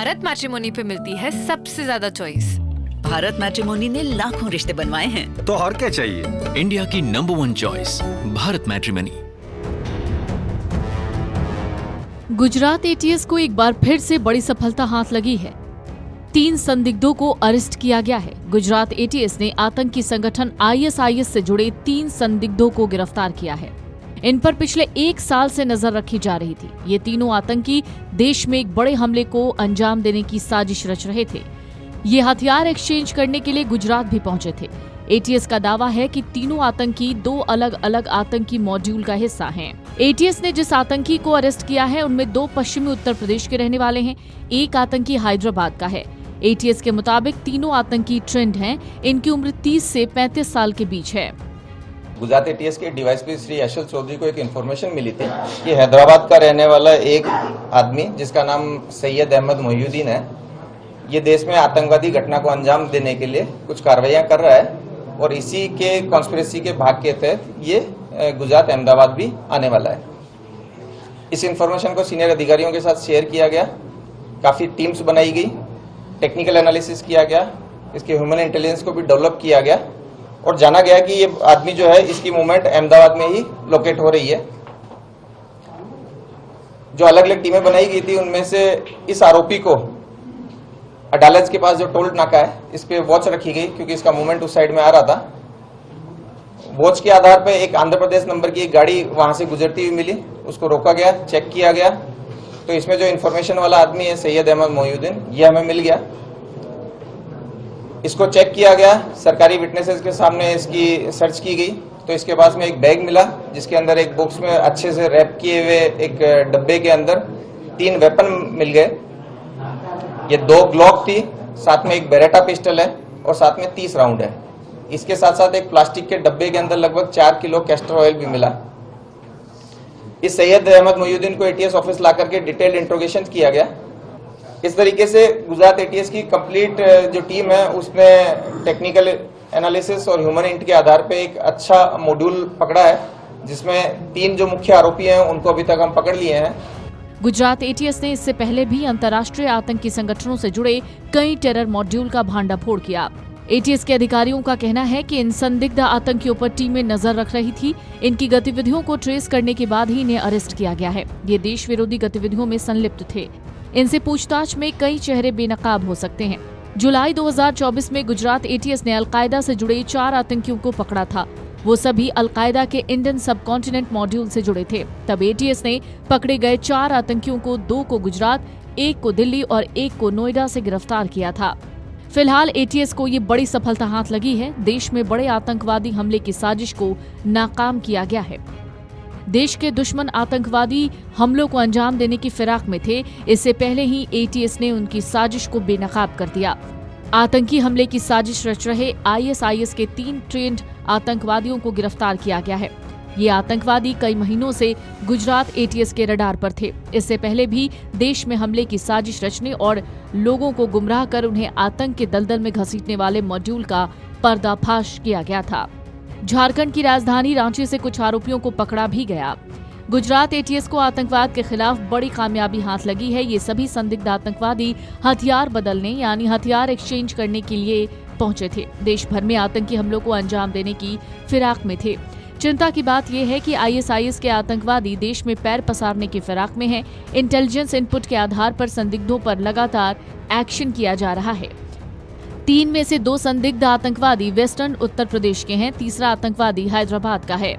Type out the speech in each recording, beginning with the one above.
Bharat matrimony पे मिलती है सबसे ज्यादा चॉइस। भारत मैट्रिमोनी ने लाखों रिश्ते बनवाए हैं। तो और क्या चाहिए? इंडिया की number 1 choice Bharat matrimony. Gujarat ATS को एक बार फिर से बड़ी सफलता हाथ लगी है। 3 संदिग्धों को अरेस्ट किया गया है। गुजरात एटीएस ने आतंकी संगठन आईएसआईएस से जुड़े 3 संदिग्धों को गिरफ्तार किया है। इन पर पिछले 1 साल से नजर रखी जा रही थी। ये तीनों आतंकी देश में एक बड़े हमले को अंजाम देने की साजिश रच रहे थे। ये हथियार एक्सचेंज करने के लिए गुजरात भी पहुंचे थे। एटीएस का दावा है कि तीनों आतंकी 2 अलग अलग आतंकी मॉड्यूल का हिस्सा हैं। एटीएस ने जिस आतंकी को अरेस्ट किया है उनमें 2 पश्चिमी उत्तर प्रदेश के रहने वाले हैं, एक आतंकी हैदराबाद का है। एटीएस के मुताबिक तीनों आतंकी ट्रेंड हैं। इनकी उम्र 30 से 35 साल के बीच है। गुजरात एटीएस के डीवाईएसपी श्री यशवंत चौधरी को एक इन्फॉर्मेशन मिली थी कि हैदराबाद का रहने वाला एक आदमी जिसका नाम सैयद अहमद मोहिउद्दीन है, ये देश में आतंकवादी घटना को अंजाम देने के लिए कुछ कार्रवाइयां कर रहा है और इसी के कॉन्स्पिरेसी के भाग के तहत ये गुजरात अहमदाबाद भी आने वाला है। इस इन्फॉर्मेशन को सीनियर अधिकारियों के साथ शेयर किया गया, काफ़ी टीम्स बनाई गई, टेक्निकल एनालिसिस किया गया, इसके ह्यूमन इंटेलिजेंस को भी डेवलप किया गया और जाना गया कि ये आदमी जो है इसकी मूवमेंट अहमदाबाद में ही लोकेट हो रही है। जो अलग अलग टीमें बनाई गई थी उनमें से इस आरोपी को अडालज के पास जो टोल नाका है इस पे वॉच रखी गई क्योंकि इसका मूवमेंट उस साइड में आ रहा था। वॉच के आधार पर एक आंध्र प्रदेश नंबर की एक गाड़ी वहां से गुजरती हुई मिली, उसको रोका गया, चेक किया गया तो इसमें जो इन्फॉर्मेशन वाला आदमी है सैयद अहमद मोहिउद्दीन, ये हमें मिल गया। इसको चेक किया गया, सरकारी विटनेसेस के सामने इसकी सर्च की गई तो इसके पास में एक बैग मिला जिसके अंदर एक बॉक्स में अच्छे से रैप किए हुए एक डब्बे के अंदर 3 वेपन मिल गए। ये 2 ग्लॉक थी, साथ में एक बेरेटा पिस्टल है और साथ में 30 राउंड है। इसके साथ साथ एक प्लास्टिक के डब्बे के अंदर लगभग 4 किलो कैस्टर ऑयल भी मिला। इस सैयद अहमद मोहिउद्दीन को एटीएस ऑफिस ला करके डिटेल्ड इंट्रोगेशन किया गया। इस तरीके से गुजरात एटीएस की कंप्लीट जो टीम है उसने टेक्निकल एनालिसिस और ह्यूमन इंट के आधार पे एक अच्छा मॉड्यूल पकड़ा है जिसमें 3 जो मुख्य आरोपी हैं उनको अभी तक हम पकड़ लिए हैं। गुजरात एटीएस ने इससे पहले भी अंतर्राष्ट्रीय आतंकी संगठनों से जुड़े कई टेरर मॉड्यूल का भांडाफोड़ किया। एटीएस के अधिकारियों का कहना है कि इन संदिग्ध आतंकियों पर टीमें नजर रख रही थी। इनकी गतिविधियों को ट्रेस करने के बाद ही इन्हें अरेस्ट किया गया है। ये देश विरोधी गतिविधियों में संलिप्त थे। इनसे पूछताछ में कई चेहरे बेनकाब हो सकते हैं। जुलाई 2024 में गुजरात एटीएस ने अलकायदा से जुड़े 4 आतंकियों को पकड़ा था। वो सभी अलकायदा के इंडियन सब कॉन्टिनेंट मॉड्यूल से जुड़े थे। तब एटीएस ने पकड़े गए 4 आतंकियों को 2 को गुजरात, 1 को दिल्ली और 1 को नोएडा से गिरफ्तार किया था। फिलहाल एटीएस को ये बड़ी सफलता हाथ लगी है। देश में बड़े आतंकवादी हमले की साजिश को नाकाम किया गया है। देश के दुश्मन आतंकवादी हमलों को अंजाम देने की फिराक में थे। इससे पहले ही एटीएस ने उनकी साजिश को बेनकाब कर दिया। आतंकी हमले की साजिश रच रहे आईएसआईएस के 3 ट्रेंड आतंकवादियों को गिरफ्तार किया गया है। ये आतंकवादी कई महीनों से गुजरात एटीएस के रडार पर थे। इससे पहले भी देश में हमले की साजिश रचने और लोगों को गुमराह कर उन्हें आतंक के दलदल में घसीटने वाले मॉड्यूल का पर्दाफाश किया गया था। झारखंड की राजधानी रांची से कुछ आरोपियों को पकड़ा भी गया। गुजरात एटीएस को आतंकवाद के खिलाफ बड़ी कामयाबी हाथ लगी है। ये सभी संदिग्ध आतंकवादी हथियार बदलने यानी हथियार एक्सचेंज करने के लिए पहुंचे थे। देश भर में आतंकी हमलों को अंजाम देने की फिराक में थे। चिंता की बात यह है कि आईएसआईएस के आतंकवादी देश में पैर पसारने की फिराक में हैं। इंटेलिजेंस इनपुट के आधार पर संदिग्धों पर लगातार एक्शन किया जा रहा है। 3 में से 2 संदिग्ध आतंकवादी वेस्टर्न उत्तर प्रदेश के हैं, तीसरा आतंकवादी हैदराबाद का है।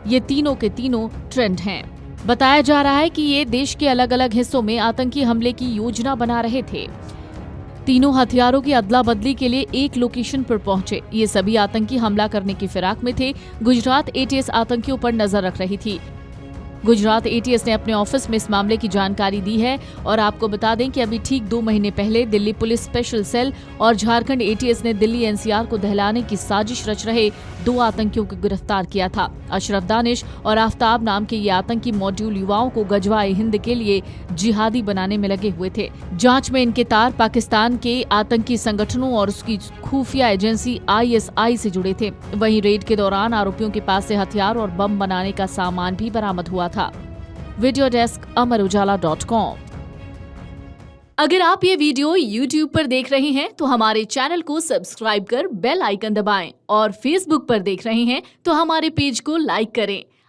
ये तीनों के तीनों ट्रेंड हैं। बताया जा रहा है कि ये देश के अलग अलग हिस्सों में आतंकी हमले की योजना बना रहे थे। तीनों हथियारों की अदला बदली के लिए एक लोकेशन पर पहुंचे। ये सभी आतंकी हमला करने की फिराक में थे। गुजरात एटीएस आतंकियों पर नजर रख रही थी। गुजरात एटीएस ने अपने ऑफिस में इस मामले की जानकारी दी है और आपको बता दें कि अभी ठीक 2 महीने पहले दिल्ली पुलिस स्पेशल सेल और झारखंड एटीएस ने दिल्ली एनसीआर को दहलाने की साजिश रच रहे 2 आतंकियों को गिरफ्तार किया था। अशरफ दानिश और आफ्ताब नाम के ये आतंकी मॉड्यूल युवाओं को गजवाए हिंद के लिए जिहादी बनाने में लगे हुए थे। जांच में इनके तार पाकिस्तान के आतंकी संगठनों और उसकी खुफिया एजेंसी आईएसआई से जुड़े थे। वहीं रेड के दौरान आरोपियों के पास से हथियार और बम बनाने का सामान भी बरामद हुआ था। वीडियो डेस्क अमर उजाला.com। अगर आप ये वीडियो YouTube पर देख रहे हैं तो हमारे चैनल को सब्सक्राइब कर बेल आइकन दबाएं और Facebook पर देख रहे हैं तो हमारे पेज को लाइक करें।